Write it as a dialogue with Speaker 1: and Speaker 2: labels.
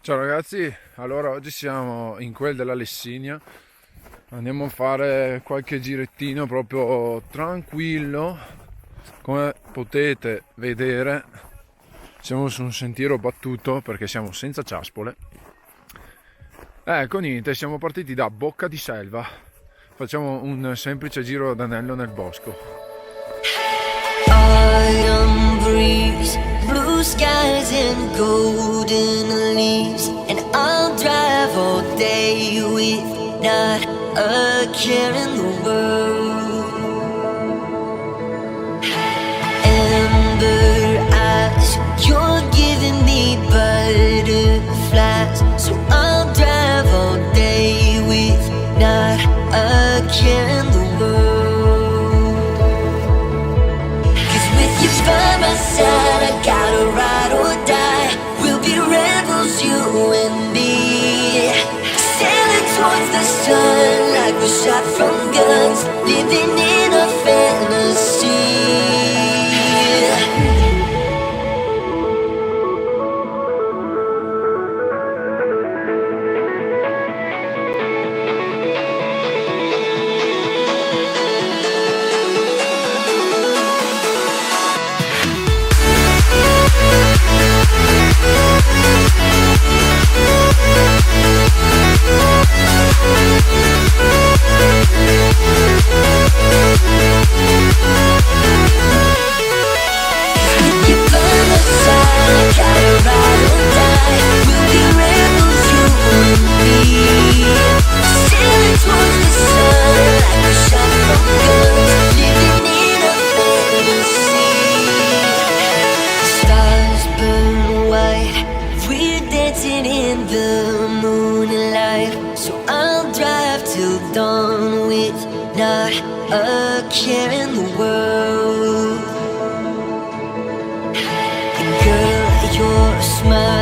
Speaker 1: Ciao ragazzi, allora oggi siamo in quel della Lessinia, andiamo a fare qualche girettino proprio tranquillo, come potete vedere siamo su un sentiero battuto perché siamo senza ciaspole. Ecco niente, siamo partiti da Bocca di Selva, facciamo un semplice giro d'anello nel bosco.
Speaker 2: Autumn breeze, blue skies and golden leaves, and I'll drive all day with not a care in the world. Amber eyes, you're giving me butterflies, so I'll drive all day with not a care in the world. By my side, I gotta ride or die. We'll be rebels, you and me. Sailing towards the sun like we're shot from guns, living in a fantasy. In the moonlight, so I'll drive till dawn with not a care in the world. And girl, your smile